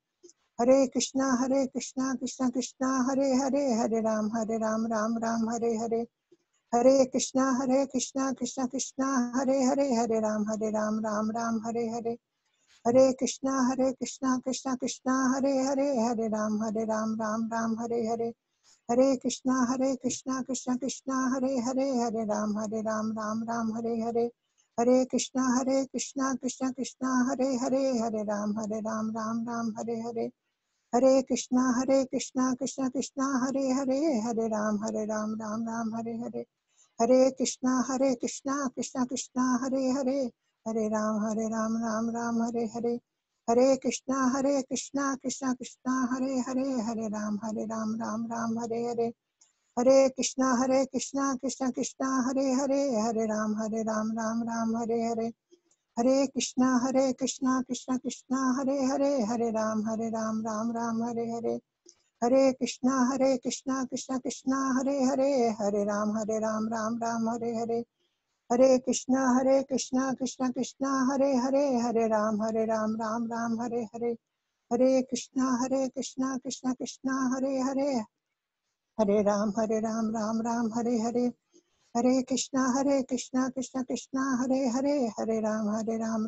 Hare Krishna, Krishna Krishna, Hare Hare, Hare Ram, Ram Ram, Hare Hare. Hare Krishna, Krishna, Hare Hare, Hare Ram, Ram Ram, Hare Hare. Hare Krishna, Krishna Krishna, Hare Hare, Hare Ram, Ram Ram, Hare Hare. Hare Krishna, Krishna Krishna, Hare Hare, Hare Ram, Ram Ram, Hare Hare. Hare Krishna, Krishna Krishna, Hare Hare, Hare Ram, Ram Ram, Hare Hare. Hare Krishna, Krishna Krishna, Hare Hare, Hare Ram, Ram Ram, Hare Hare. Hare Krishna, Krishna Krishna, Hare Hare, Hare Ram, Ram Ram, Hare Hare. Hare Krishna, Krishna Krishna, Hare Hare, Hare Ram, Ram Ram, Hare Hare. Hare Krishna, Krishna Krishna, Hare Hare, Hare Ram, Ram Ram, Hare Hare. Hare Krishna, Krishna Krishna, Hare Hare, Hare Ram, Ram Ram, Hare Hare. Hare Krishna, Krishna Krishna, Hare Hare, Hare Ram, Ram Ram, Hare Hare. Hare Krishna, Krishna Krishna, Hare Hare, Hare Ram, Ram Ram, Hare Hare. Hare Krishna, Krishna Krishna, Hare Hare, Hare Ram,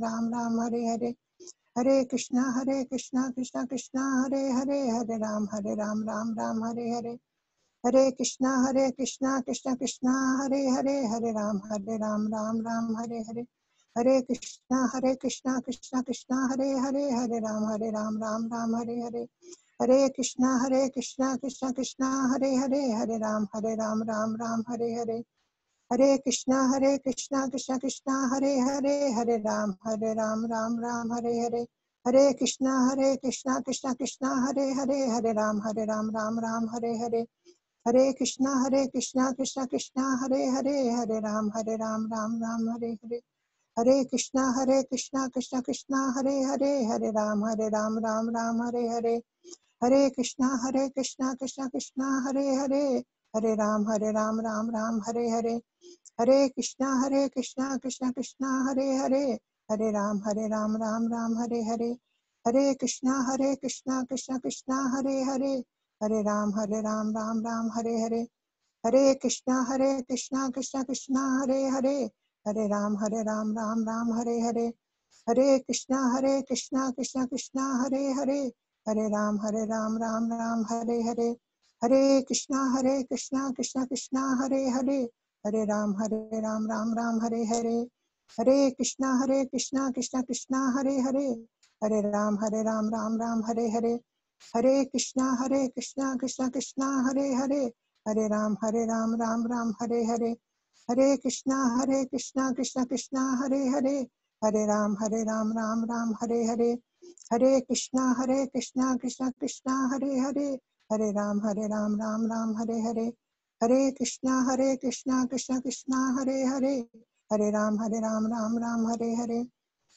Ram Ram, Hare Hare. Hare Krishna, Krishna Krishna, Hare Hare, Hare Ram, Ram Ram, Hare Hare. Hare Krishna Krishna Krishna Hare Hare, Hare Ram Ram Ram Hare Hare. Hare Krishna Krishna Krishna Hare Hare, Hare Ram Ram Ram Hare Hare. Hare Krishna Krishna Krishna Hare Hare, Hare Ram Ram Ram Hare Hare. Hare Krishna Krishna Krishna Hare Hare, Hare Ram Ram Ram Hare Hare. Hare Krishna Krishna Krishna Hare Hare, Hare Ram Ram Ram Hare Hare. Hare Krishna Krishna Krishna Hare Hare, Hare Ram Ram Ram Hare Hare. Hare Krishna Krishna Krishna Hare Hare, Hare Ram Ram Ram Hare Hare. Hare Krishna Krishna Krishna Hare Hare, Hare Ram Ram Ram Hare Hare. Hare Krishna Krishna Krishna Hare Hare, Hare Ram Ram Ram Hare Hare. Hare Krishna Krishna Krishna Hare Hare, Hare Ram Ram Ram Hare Hare. Hare Krishna Krishna Krishna Hare Hare, Hare Ram Ram Ram Hare Hare. Hare Krishna Krishna Krishna Hare Hare, Hare Ram Ram Ram Hare Hare. Hare Krishna Krishna Krishna Hare Hare, Hare Ram Ram Ram Hare Hare. Hare Krishna Krishna Krishna Hare Hare, Hare Ram Ram Ram Hare Hare. Hare Krishna Krishna Krishna Hare Hare, Hare Ram Ram Ram Hare Hare. Hare Krishna Krishna Hare Hare, Hare Ram Ram Ram Hare Hare. Hare Krishna Krishna Krishna Hare Hare, Hare Ram Ram Ram Hare Hare. Hare Krishna Krishna Krishna Hare Hare, Hare Ram Ram Ram Hare Hare. Hare Krishna Krishna Hare Hare, Hare Ram Ram Ram Hare Hare.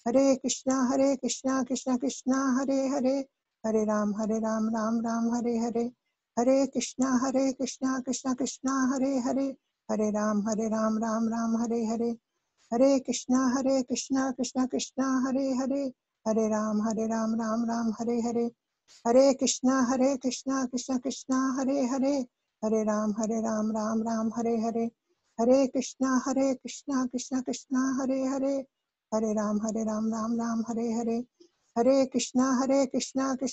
Hare Krishna Krishna Krishna Hare Hare, Hare Ram Ram Ram Hare Hare. Hare Krishna Krishna Krishna Hare Hare, Hare Ram Ram Ram Hare Hare. Hare Krishna Krishna Krishna Hare Hare, Hare Ram Ram Ram Hare Hare. Hare Krishna Krishna Krishna Hare Hare, Hare Ram Ram Ram Hare Hare. Hare Krishna Krishna Krishna Hare Hare, Hare Ram Ram Ram Hare Hare. Hare Krishna Krishna Krishna Hare Hare, Hare Ram Ram Ram Hare Hare. Hare Krishna Krishna Krishna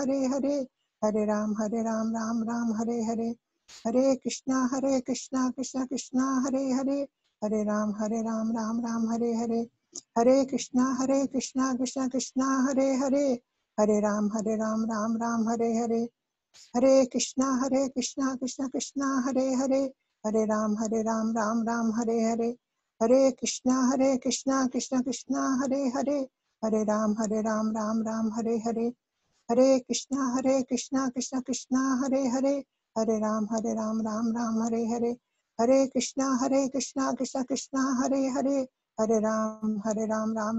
Hare Hare, Hare Ram Ram Ram Hare Hare. Hare Krishna Krishna Krishna Hare Hare, Hare Ram Ram Ram Hare Hare. Hare Krishna Krishna Krishna Hare Hare, Hare Ram Ram Ram Hare Hare. Hare Krishna Krishna Krishna Hare Hare, Hare Ram Ram Ram Hare Hare. Hare Krishna Krishna Krishna Hare Hare, Hare Ram Ram Ram Hare Hare. Hare Krishna Krishna Krishna Hare Hare, Hare Ram Ram Ram Hare Hare. Hare Krishna Krishna Krishna Hare Hare, Hare Ram Ram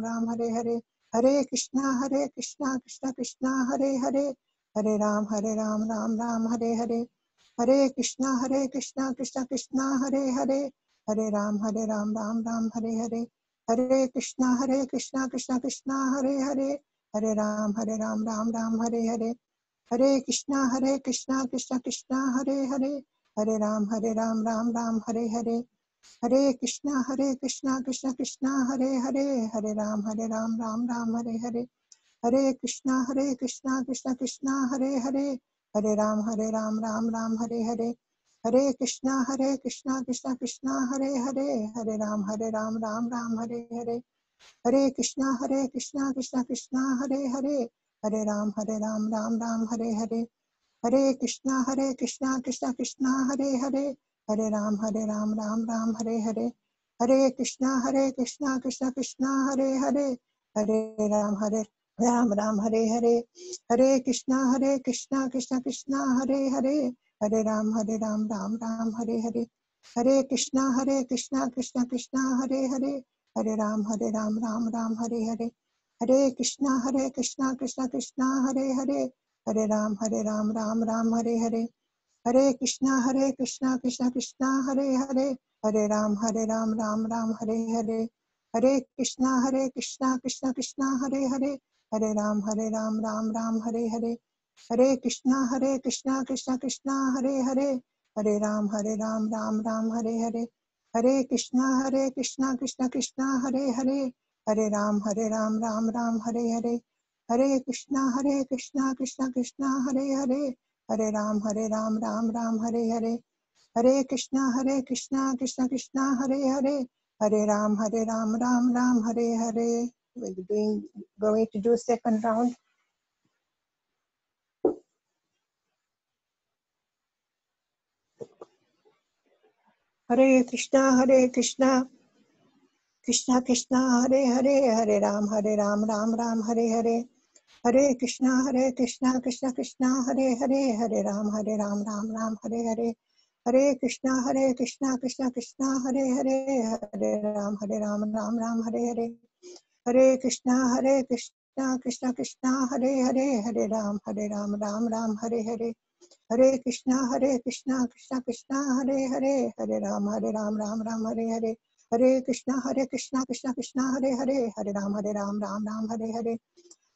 Ram Hare Hare. Hare Krishna Krishna Krishna Hare Hare, Hare Ram Ram Ram Hare Hare. Hare Krishna Krishna Krishna Hare Hare, Hare Ram Ram Ram Hare Hare. Hare Krishna Krishna Krishna Hare Hare, Hare Ram Ram Ram Hare Hare. Hare Krishna Krishna Krishna Hare Hare, Hare Ram Ram Ram Hare Hare. Hare Krishna Krishna Krishna Hare Hare, Hare Ram Ram Ram Hare Hare. Hare Krishna Krishna Krishna Hare Hare, Hare Ram Ram Ram Hare Hare. Hare Krishna Krishna Krishna Hare Hare, Hare Ram Ram Ram Hare Hare. Hare Krishna Krishna Krishna Hare Hare, Hare Ram Ram Hare Hare. Hare Krishna Krishna Krishna Hare Hare, Hare Ram Ram Ram Hare Hare. Hare Krishna Krishna Krishna Hare Hare, Hare Ram Ram Ram Hare Hare. Hare Krishna Krishna Krishna Hare Hare, Hare Ram Ram Ram Hare Hare. Hare Krishna Krishna Krishna Hare Hare, Hare Ram Ram Ram Hare Hare. Hare Krishna Krishna Krishna Hare Hare, Hare Ram Ram Ram Hare Hare. Hare Krishna Krishna Krishna Hare Hare, Hare Ram Ram Ram Hare Hare. Hare Krishna Krishna Krishna Hare Hare, Hare Ram Ram Ram Hare Hare. Hare Krishna Krishna Krishna Hare Hare, Hare Ram, Ram Ram, Hare Hare. Hare Krishna, Krishna Krishna, Hare Hare. Hare Ram, Ram Ram, Hare Hare. We'll be going to do second round. Hare Krishna, Krishna Krishna, Hare Hare. Hare Ram, Ram Ram, Hare Hare. Hare Krishna, Krishna Krishna, Hare Hare. Hare Ram, Ram Ram, Hare Hare. Hare Krishna, Krishna Krishna, Hare Hare. Hare Ram, Ram Ram, Hare Hare. Hare Krishna, Krishna Krishna, Hare Hare. Hare Ram, Ram Ram, Hare Hare. Hare Krishna, Krishna Krishna, Hare Hare. Hare Ram, Ram Ram, Hare Hare. Hare Krishna, Krishna Krishna, Hare Hare. Hare Ram, Ram Ram, Hare Hare.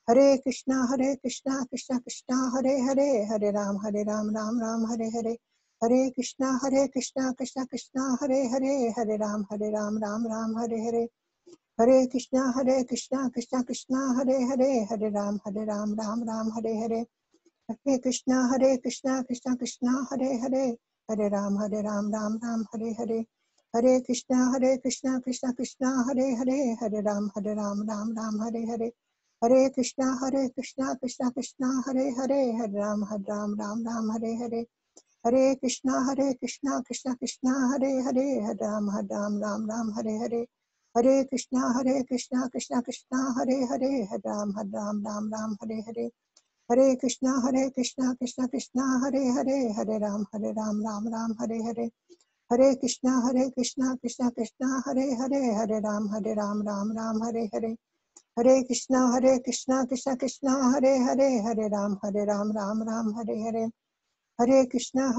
Hare Krishna, Krishna Krishna, Hare Hare. Hare Ram, Ram Ram, Hare Hare. Hare Krishna, Krishna Krishna, Hare Hare. Hare Ram, Ram Ram, Hare Hare. Hare Krishna, Krishna Krishna, Hare Hare. Hare Ram, Ram Ram, Hare Hare. Hare Krishna, Krishna Krishna, Hare Hare. Hare Ram, Ram Ram, Hare Hare. Hare Krishna, Krishna Krishna, Hare Hare. Hare Ram, Ram Ram, Hare Hare. Hare Krishna, Krishna Krishna, Hare Hare. Hare Ram, Ram Ram, Hare Hare. Hare Krishna, Krishna Krishna, Hare Hare. Hare Ram, Ram Ram, Hare Hare. Hare Krishna, Krishna Krishna, Hare Hare. Hare Ram, Ram, Hare Hare. Hare Krishna, Krishna Krishna, Hare Hare. Hare Ram, Ram Ram, Hare Hare. Hare Krishna, Krishna Krishna, Hare Hare. Hare Ram, Ram Ram, Hare Hare. Hare Krishna, Krishna Krishna, Hare Hare. Hare Ram, Ram Ram, Hare Hare. Hare Krishna, Krishna Krishna, Hare Hare. Hare Ram, Ram Ram, Hare Hare. Hare Krishna, Krishna Krishna, Hare Hare. Hare Ram, Ram Ram, Hare Hare. Hare Krishna,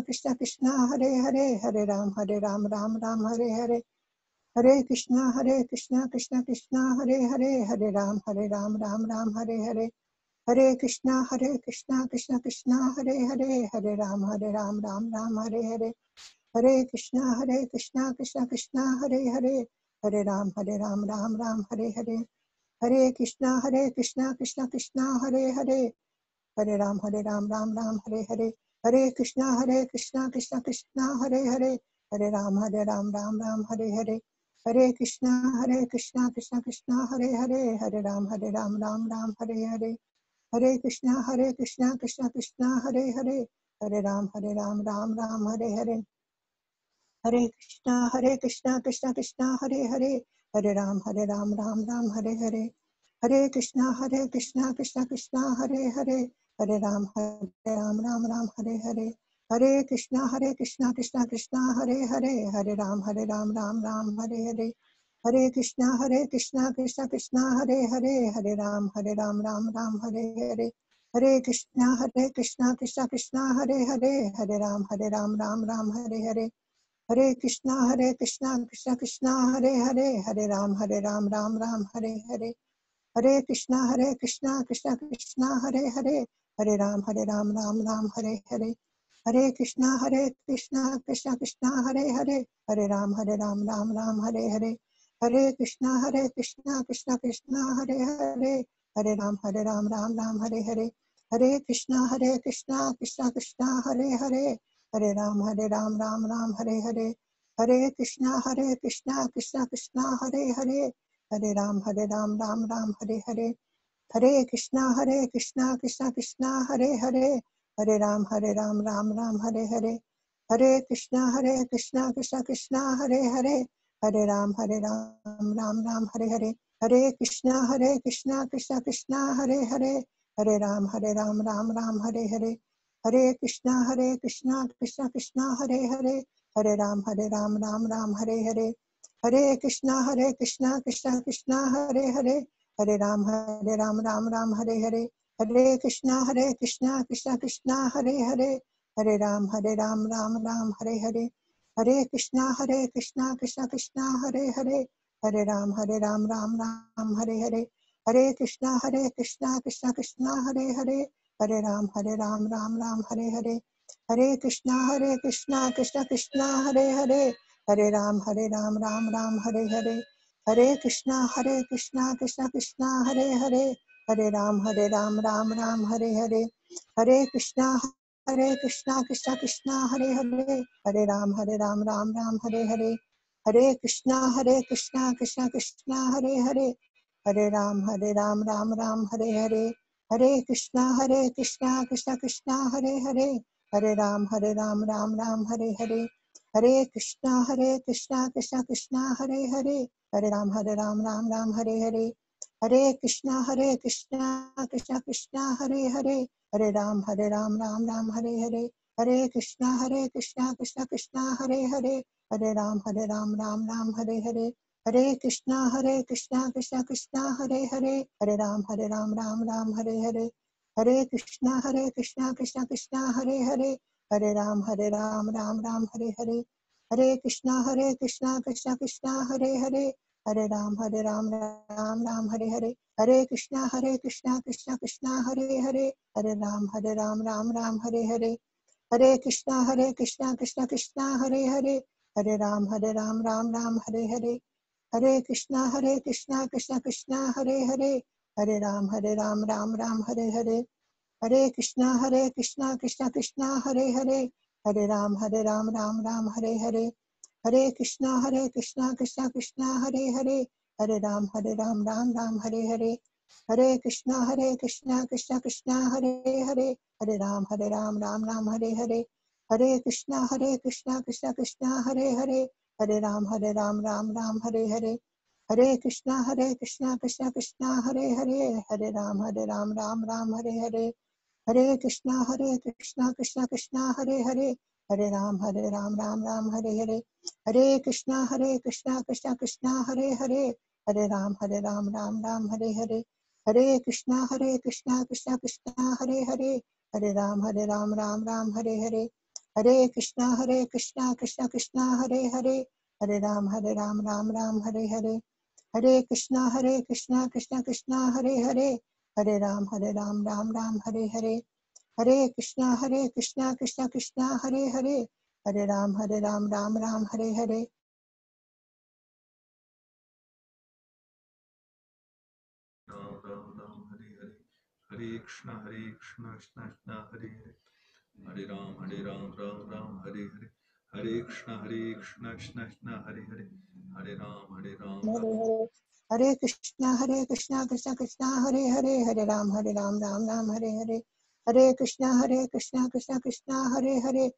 Krishna Krishna, Hare Hare. Hare Ram, Ram Ram, Hare Hare. Hare Krishna, Krishna Krishna, Hare Hare. Hare Ram, Ram Ram, Hare Hare. Hare Krishna, Krishna Krishna, Hare Hare. Hare Ram, Ram Ram, Hare Hare. Hare Krishna, Krishna Krishna, Hare Hare. Hare Ram, Ram Ram, Hare Hare. Hare Krishna, Krishna Krishna, Hare Hare. Hare Ram, Ram Ram, Hare Hare. Hare Krishna, Krishna Krishna, Hare Hare. Hare Ram, Ram Ram, Hare Hare. Hare Krishna, Krishna Krishna, Hare Hare. Hare Ram, Ram Ram, Hare Hare. Hare Krishna, Krishna Krishna, Hare Hare. Hare Ram, Ram Ram, Hare Hare. Hare Krishna, Krishna Krishna, Hare Hare. Hare Ram, Ram Ram, Hare Hare. Hare Krishna, Krishna Krishna, Hare Hare. Hare Ram, Ram Ram, Hare Hare. Hare Krishna, Krishna Krishna, Hare Hare. Hare Ram, Ram Ram, Hare Hare. Hare Krishna, Krishna Krishna, Hare Hare. Hare Ram, Ram Ram, Hare Hare. Hare Krishna, Krishna Krishna, Hare Hare. Hare Ram, Ram Ram, Hare Hare. Hare Krishna, Krishna Krishna, Hare Hare. Hare Ram, Ram Ram, Hare Hare. Hare Krishna, Krishna Krishna, Hare Hare. Hare Ram, Ram Ram, Hare Hare. Hare Krishna, Krishna Krishna, Hare Hare. Hare Ram, Ram Ram, Hare Hare. Hare Krishna, Krishna Krishna, Hare Hare. Hare Ram, Ram Ram, Hare Hare. Hare Krishna, Krishna Krishna, Hare Hare. Hare Ram, Ram Ram, Hare Hare. Hare Krishna, Krishna Krishna, Hare Hare. Hare Ram, Ram Ram, Hare Hare. Hare Krishna, Krishna Krishna, Hare Hare. Hare Ram, Ram Ram, Hare Hare. Hare Krishna, Krishna Krishna, Hare Hare. Hare Ram, Ram Ram, Hare Hare. Hare Krishna, Krishna Krishna, Hare Hare. Hare Ram, Ram Ram, Hare Hare. Hare Krishna, Krishna Krishna, Hare Hare. Hare Ram, Ram Ram, Hare Hare. Hare Krishna, Krishna Krishna, Hare Hare. Hare Ram, Ram Ram, Hare Hare. Hare Krishna, Krishna Krishna, Hare Hare. Hare Ram, Ram Ram, Hare Hare. Hare Krishna, Krishna Krishna, Hare Hare. Hare Ram, Ram Ram, Hare Hare. Hare Krishna, Krishna Krishna, Hare Hare. Hare Ram, Ram Ram, Hare Hare. Hare Krishna, Krishna Krishna, Hare Hare. Hare Ram, Ram Ram, Hare Hare. Hare Krishna, Krishna Krishna, Hare Hare. Hare Ram, Ram Ram, Hare Hare. Hare Krishna, Krishna Krishna, Hare Hare. Hare Ram, Ram Ram, Hare Hare. Hare Krishna, Krishna Krishna, Hare Hare. Hare Ram, Ram Ram, Hare Hare. Hare Krishna, Krishna Krishna, Hare Hare. Hare Ram, Ram Ram, Hare Hare. Hare Krishna, Krishna Krishna, Hare Hare. Hare Ram, Ram Ram, Hare Hare. Hare Krishna, Krishna Krishna, Hare Hare. Hare Ram, Ram Ram, Hare Hare. Hare Krishna, Krishna Krishna, Hare Hare. Hare Ram, Ram Ram, Hare Hare. Hare Krishna, Krishna Krishna, Hare Hare. Hare Ram, Ram Ram, Hare Hare. Hare Krishna, Krishna Krishna, Hare Hare. Hare Ram, Ram Ram, Hare Hare. Hare Krishna, Krishna Hare Hare. Hare Ram, Ram Ram, Hare Hare. Hare Krishna, Krishna Krishna, Hare Hare. Hare Ram, Ram Ram, Hare Hare. Hare Krishna, Krishna Krishna, Hare Hare. Hare Ram, Ram Ram, Hare Hare. Hare Krishna, Krishna Krishna, Hare Hare. Hare Ram, Ram Ram, Hare Hare. Hare Krishna, Krishna Krishna, Hare Hare. Hare Ram, Ram Ram, Hare Hare. Hare Krishna, Krishna Krishna, Hare Hare. Hare Ram, Ram Ram, Hare Hare. Hare Krishna, Krishna Krishna, Hare Hare. Hare Ram, Ram Ram, Hare Hare. Hare Krishna, Krishna Krishna, Hare Hare. Hare Ram, Ram Ram, Hare Hare. Hare Krishna, Krishna Krishna, Hare Hare. Hare Ram, Ram Ram, Hare Hare. Hare Krishna, Krishna Krishna, Hare Hare. Hare Ram, Ram Ram, Hare Hare. Hare Krishna, Krishna Krishna, Hare Hare. Hare Ram, Ram Ram, Hare Hare. Hare Krishna, Krishna Krishna, Hare Hare. Hare Ram, Ram Ram, Hare Hare. Hare Krishna, Krishna Krishna, Hare Hare. Hare Ram, Ram Ram, Hare Hare. Ram Ram Ram, Hare Hare. Hare Krishna, Krishna Krishna, Hare Hare. Hare Ram, Ram Ram, Hare Hare. Hare Krishna, Krishna Krishna, Hare Hare. Hare Ram, Ram. Hare Hare. Hare Krishna, Krishna Krishna, Hare Hare. Hare Ram, Ram Ram, Hare Hare. Hare Krishna, Krishna Krishna, Hare Hare.